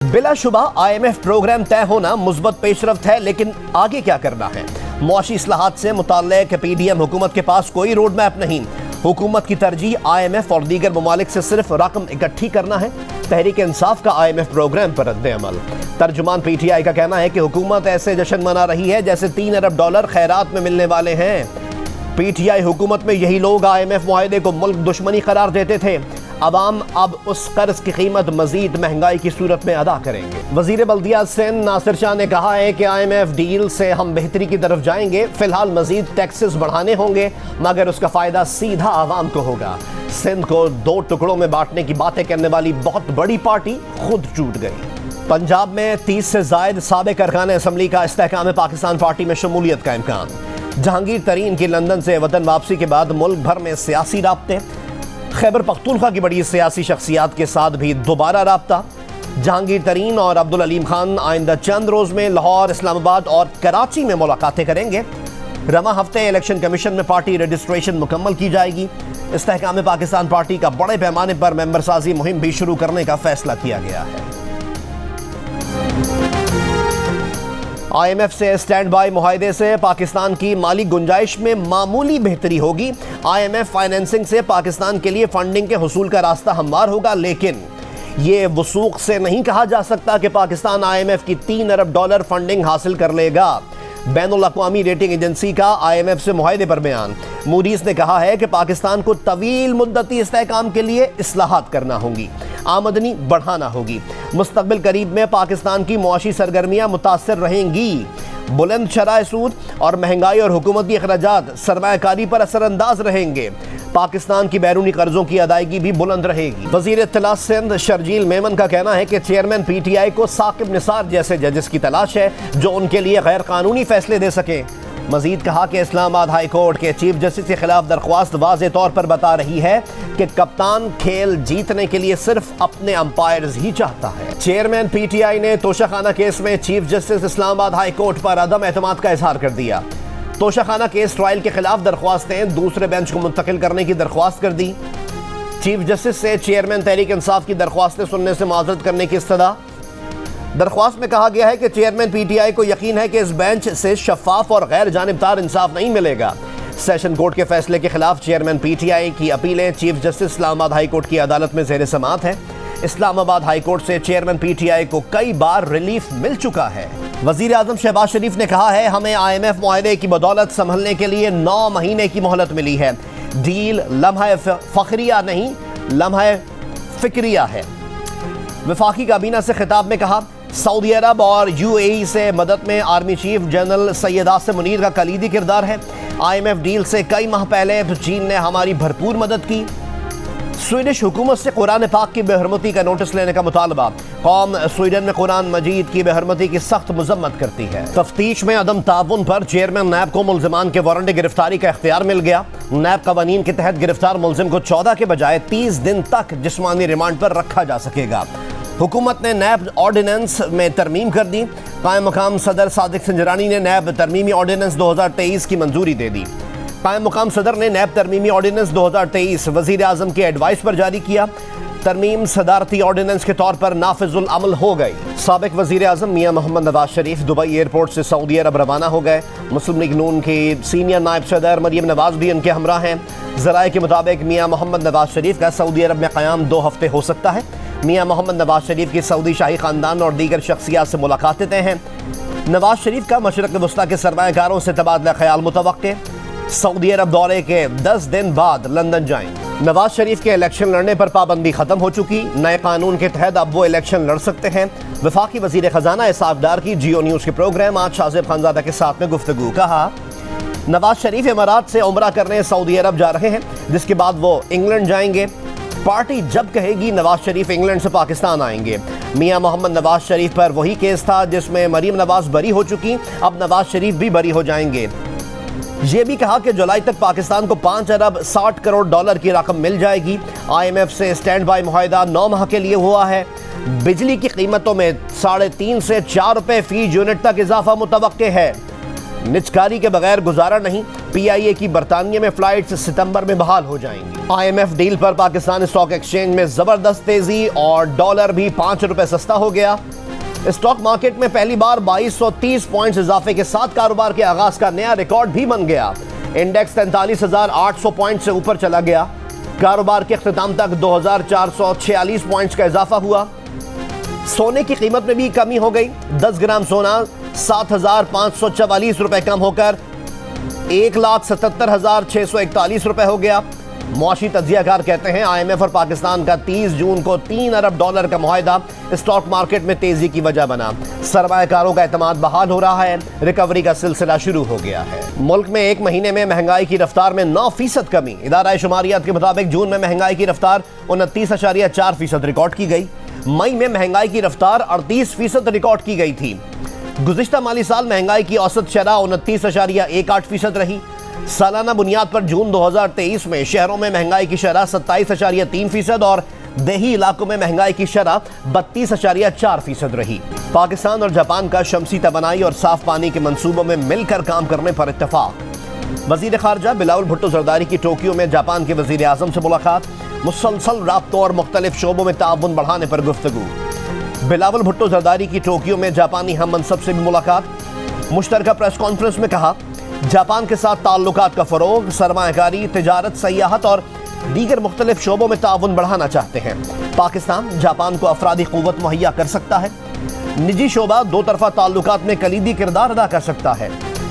बिलाशुबा IMF programme तय होना मुस्बत पेशरफ्त है, लेकिन आगे क्या करना है? मुआशी इस्लाहात से मुताल्लिक़ PDM हुकूमत के पास कोई रोड मैप नहीं। हुकूमत की तरजीह IMF और दीगर ममालिक से सिर्फ रकम इकट्ठी करना है। तहरीक इंसाफ का IMF प्रोग्राम पर रद्द-ए-अमल। तर्जुमान PTI का कहना है कि हुकूमत ऐसे जश्न मना रही है जैसे $3 अरब खैरात में मिलने वाले हैं। PTI हुकूमत में यही लोग IMF मुआहदे को मुल्क दुश्मनी करार देते थे। अवाम अब उस कर्ज की कीमत मजीद महंगाई की सूरत में अदा करेंगे। वजीर बल्दिया सिंध नासिर शाह ने कहा है कि IMF डील से हम बेहतरी की तरफ जाएंगे। फिलहाल मजीद टैक्सेस बढ़ाने होंगे, मगर उसका फायदा सीधा आवाम को होगा। सिंध को 2 टुकड़ों में बांटने की बातें करने वाली बहुत बड़ी पार्टी खुद टूट गई। पंजाब में 30 से जायद साबिक अरकान असम्बली का इस्तेहकाम पाकिस्तान पार्टी में शमूलियत का इम्कान। जहांगीर तरीन की लंदन से वतन वापसी के बाद मुल्क भर में सियासी राब्ते। खैबर पख्तूनख्वा की बड़ी सियासी शख्सियात के साथ भी दोबारा राब्ता। जहांगीर तरीन और अब्दुल अलीम खान आइंदा चंद रोज में लाहौर, इस्लामाबाद और कराची में मुलाकातें करेंगे। रवा हफ्ते इलेक्शन कमीशन में पार्टी रजिस्ट्रेशन मुकम्मल की जाएगी। इस्तेहकाम पाकिस्तान पार्टी का बड़े पैमाने पर मेंबर साजी मुहिम भी शुरू करने का फैसला किया गया है। IMF से स्टैंड बाई मुआहदे से पाकिस्तान की माली गुंजाइश में मामूली बेहतरी होगी। IMF फाइनेंसिंग से पाकिस्तान के लिए फंडिंग के हुसूल का रास्ता हमवार होगा, लेकिन ये वसूख से नहीं कहा जा सकता कि पाकिस्तान IMF की $3 अरब फंडिंग हासिल कर लेगा। बैनुल अक़वामी रेटिंग एजेंसी का IMF से मुआहदे पर बयान। मूडीज ने कहा है कि पाकिस्तान को तवील मुद्दती इस्तेहकाम के लिए इस्लाहात करना होगी, आमदनी बढ़ाना होगी। मुस्तक़बिल करीब में पाकिस्तान की मुआशी सरगर्मियाँ मुतासर रहेंगी। बुलंद शरह सूद और महंगाई और हुकूमती अखराजात सरमायाकारी पर असरअंदाज रहेंगे। पाकिस्तान की बैरूनी कर्जों की अदायगी भी बुलंद रहेगी। वज़ीर इत्तला सिंध शर्जील मेमन का कहना है कि चेयरमैन PTI को साकिब निसार जैसे जजेस की तलाश है जो उनके लिए गैर कानूनी फैसले दे सके। मजीद कहा कि इस्लामाबाद हाई कोर्ट के चीफ जस्टिस के खिलाफ दरख्वास्त वाज़े तौर पर बता रही है कि कप्तान खेल जीतने के लिए सिर्फ अपने अंपायर्स ही चाहता है। चेयरमैन PTI ने तोशाखाना केस में chief justice Islamabad high court पर अदम एतमाद का इजहार कर दिया। तोशाखाना केस ट्रायल के खिलाफ दरख्वास्तें दूसरे बेंच को मुंतकिल करने की दरख्वास्त कर दी। चीफ जस्टिस से चेयरमैन तहरीक इंसाफ की दरख्वास्तें सुनने से माजरत करने की इस्तदा। दरख्वास्त में कहा गया है कि चेयरमैन PTI को यकीन है कि इस बेंच से शफाफ और गैर जानिबदार इंसाफ नहीं मिलेगा। सेशन कोर्ट के फैसले के खिलाफ चेयरमैन PTI की अपीलें chief justice Islamabad high court की अदालत में ज़ेर समाअत है। इस्लामाबाद हाई कोर्ट से चेयरमैन PTI को कई बार रिलीफ मिल चुका है। वजीर आजम शहबाज शरीफ ने कहा है, हमें IMF मुआहदे की बदौलत संभलने के लिए 9 महीने की मोहलत मिली है। डील लम्हा फखरिया नहीं, लम्हा फिक्रिया है। वफाकी काबीना से खिताब में कहा, सऊदी अरब और UAE से मदद में army chief general Syed Asim Munir का कलीदी किरदार है। IMF डील से कई माह पहले चीन ने हमारी भरपूर मदद की। स्वीडिश हुकूमत से कुरान पाक की बेहरमती का नोटिस लेने का मुतालबा। कौम स्वीडन में कुरान मजीद की बेहरमती की सख्त मजम्मत करती है। तफ्तीश में अदम ताउन पर चेयरमैन नैब को मुल्जिमान के वारंट गिरफ्तारी का इख्तियार मिल गया। नैब कवानीन के तहत गिरफ्तार मुल्जिम को 14 के बजाय 30 दिन तक जिस्मानी रिमांड पर रखा जा सकेगा। हुकूमत ने नैब ऑर्डिनेंस में तरमीम कर दी। कायम मकाम सदर सादिक संजरानी ने नैब तरमीमी ऑर्डिनेंस 2023 की मंजूरी दे दी। कायम मकाम सदर ने नैब तरमीमी ऑर्डिनेंस 2023 वजीर आजम के एडवाइस पर जारी किया। तरमीम सदारती ऑर्डिनेंस के तौर पर नाफिजुल अमल हो गई। साबिक वजीर आजम मियाँ मोहम्मद नवाज शरीफ दुबई एयरपोर्ट से सऊदी अरब रवाना हो गए। मुस्लिम लीग नून की सीनियर नायब सदर मरियम नवाज भी उनके हमरा हैं। ज़राए के मुताबिक मियाँ मोहम्मद नवाज शरीफ का सऊदी अरब में क़याम 2 हफ्ते हो सकता है। मियाँ मोहम्मद नवाज शरीफ की सऊदी शाही ख़ानदान और दीगर शख्सियात से मुलाकातें तय हैं। नवाज शरीफ का मशरक़ वस्ता के सरमायाकारों से तबादला ख्याल मुतवक्के। सऊदी अरब दौरे के 10 दिन बाद लंदन जाएंगे। नवाज शरीफ के इलेक्शन लड़ने पर पाबंदी खत्म हो चुकी। नए कानून के तहत अब वो इलेक्शन लड़ सकते हैं। वफाकी वजीर खजाना इसाक डार की जियो न्यूज़ के प्रोग्राम आज शाज़ेब खानज़ादा के साथ में गुफ्तगू। कहा, नवाज शरीफ इमारात से उम्रा करने सऊदी अरब जा रहे हैं, जिसके बाद वो इंग्लैंड जाएंगे। पार्टी जब कहेगी नवाज शरीफ इंग्लैंड से पाकिस्तान आएंगे। मियाँ मोहम्मद नवाज शरीफ पर वही केस था जिसमें मरीम नवाज बरी हो चुकी, अब नवाज शरीफ भी बरी हो जाएंगे। ये भी कहा कि जुलाई तक पाकिस्तान को $5 अरब 60 करोड़ की रकम मिल जाएगी। IMF से स्टैंड बाई मुआहदा 9 माह के लिए हुआ है। बिजली की कीमतों में 3.5 से 4 रुपए फी यूनिट तक इजाफा मुतवक्के है। निजकारी के बगैर गुजारा नहीं, PIA की बरतानिया में फ्लाइट्स सितंबर में बहाल हो जाएंगी। IMF डील पर पाकिस्तान स्टॉक एक्सचेंज में जबरदस्त तेजी और डॉलर भी 5 रुपए सस्ता हो गया। स्टॉक मार्केट में पहली बार 2230 पॉइंट्स इजाफे के साथ कारोबार के आगाज का नया रिकॉर्ड भी बन गया। इंडेक्स 43,800 पॉइंट से ऊपर चला गया। कारोबार के अख्ताम तक 2446 पॉइंट्स का इजाफा हुआ। सोने की कीमत में भी कमी हो गई। 10 ग्राम सोना 7,544 रुपए कम होकर 1,77,641 रुपए हो गया। मुआशी तज्जियाकार कहते हैं IMF और पाकिस्तान का 30 जून को $3 अरब का मुआहिदा स्टॉक मार्केट में तेजी की वजह बना। सरमायाकारों का एतमाद बहाल हो रहा है। रिकवरी का सिलसिला शुरू हो गया है। मुल्क में एक महीने में महंगाई की रफ्तार में 9% कमी। इदारा शुमारियात के मुताबिक जून में महंगाई की रफ्तार 29.4% रिकॉर्ड की गई। मई में महंगाई की रफ्तार 38% रिकॉर्ड की गई थी। गुज़िश्ता माली साल महंगाई की औसत शरह 29.18% रही। सालाना बुनियाद पर जून 2023 में शहरों में महंगाई की शरह 27.3% और देही इलाकों में महंगाई की शरह 32.4% रही। पाकिस्तान और जापान का शमसी तवानाई और साफ पानी के मंसूबों में मिलकर काम करने पर इत्तफाक। वजीर खारजा बिलावल भुट्टो जरदारी की टोक्यो में जापान के वजीर आजम से मुलाकात। मुसलसल राब्तों और मुख्तलिफ शोबों में ताउन बढ़ाने पर गुफ्तगू। बिलावल भुट्टो जरदारी की टोक्यो में जापानी हम मनसब से भी मुलाकात। मुश्तरका प्रेस कॉन्फ्रेंस में कहा, जापान के साथ ताल्लुकात का फरोग, सरमायाकारी, तिजारत, सयाहत और दीगर मुख्तलिफ शोबों में ताउन बढ़ाना चाहते हैं। पाकिस्तान जापान को अफरादी क़ुव्वत मुहैया कर सकता है। निजी शोबा दो तरफा ताल्लुकात में कलीदी किरदार अदा कर सकता है।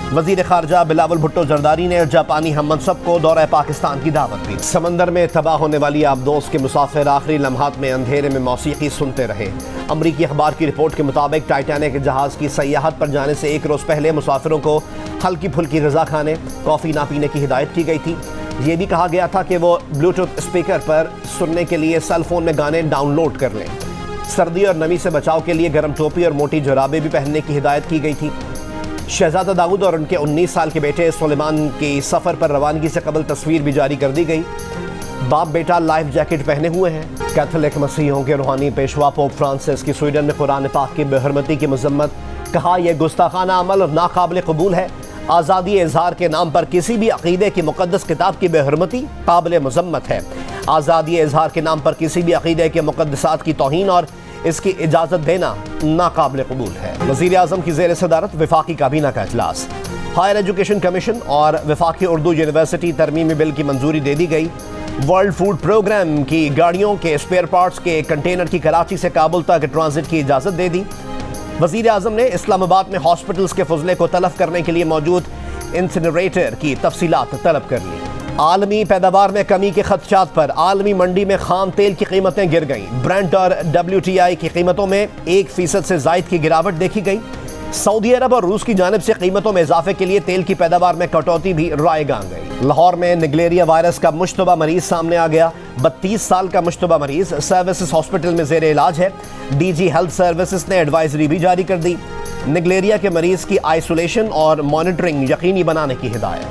वजीर खारजा बिलावल भुट्टो जरदारी ने जापानी हम मनसब को दौरा पाकिस्तान की दावत दी। समंदर में तबाह होने वाली आबदोस के मुसाफिर आखिरी लम्हात में अंधेरे में मौसीकी सुनते रहे। अमरीकी अखबार की रिपोर्ट के मुताबिक टाइटैनिक जहाज की सयाहत पर जाने से एक रोज़ पहले मुसाफिरों को हल्की फुल्की ग़िज़ा खाने, कॉफ़ी ना पीने की हिदायत की गई थी। ये भी कहा गया था कि वो ब्लूटूथ स्पीकर पर सुनने के लिए सेल फोन में गाने डाउनलोड कर लें। सर्दी और नमी से बचाव के लिए गर्म टोपी और मोटी जुराबें भी पहनने की हिदायत की गई थी। शहजादा दाऊद और उनके 19 साल के बेटे सुलेमान की सफ़र पर रवानगी से कबल तस्वीर भी जारी कर दी गई। बाप बेटा लाइफ जैकेट पहने हुए हैं। कैथोलिक मसीहों के रूहानी पेशवा पोप फ्रांसिस की स्वीडन में कुरान पाक की बेहरमती की मजम्मत। कहा, यह गुस्ताखाना अमल और नाकाबिल कबूल है। आज़ादी इजहार के नाम पर किसी भी अक़ीदे की मुक़द्दस किताब की बेहरमती काबिल मजम्मत है। आज़ादी इजहार के नाम पर किसी भी अक़ीदे के मुक़द्दसात की तौहीन और इसकी इजाज़त देना नाकाबिल कबूल है। वज़ीर आज़म की ज़ेर सदारत वफाकी काबीना का इजलास। हायर एजुकेशन कमीशन और वफाकी उर्दू यूनिवर्सिटी तरमीमी बिल की मंजूरी दे दी गई। वर्ल्ड फूड प्रोग्राम की गाड़ियों के स्पेयर पार्ट्स के कंटेनर की कराची से काबुल तक ट्रांजिट की इजाज़त दे दी। वज़ीर आज़म ने इस्लामाबाद में हॉस्पिटल्स के फजले को तलफ करने के लिए मौजूद इंसिनरेटर की तफसीलात तलब कर ली। आलमी पैदावार में कमी के खदशात पर आलमी मंडी में खाम तेल की कीमतें गिर गईं। ब्रेंट और WTI की कीमतों में 1% से जायद की गिरावट देखी गई। सऊदी अरब और रूस की जानिब से कीमतों में इजाफे के लिए तेल की पैदावार में कटौती भी राय गान गई। लाहौर में निगलेरिया वायरस का मुश्तबा मरीज सामने आ गया। 32 साल का मुश्तबा मरीज सर्विसेज हॉस्पिटल में जेर इलाज है। DG हेल्थ सर्विसेज ने एडवाइजरी भी जारी कर दी। निगलेरिया के मरीज की आइसोलेशन और मॉनिटरिंग यकीनी बनाने की हिदायत।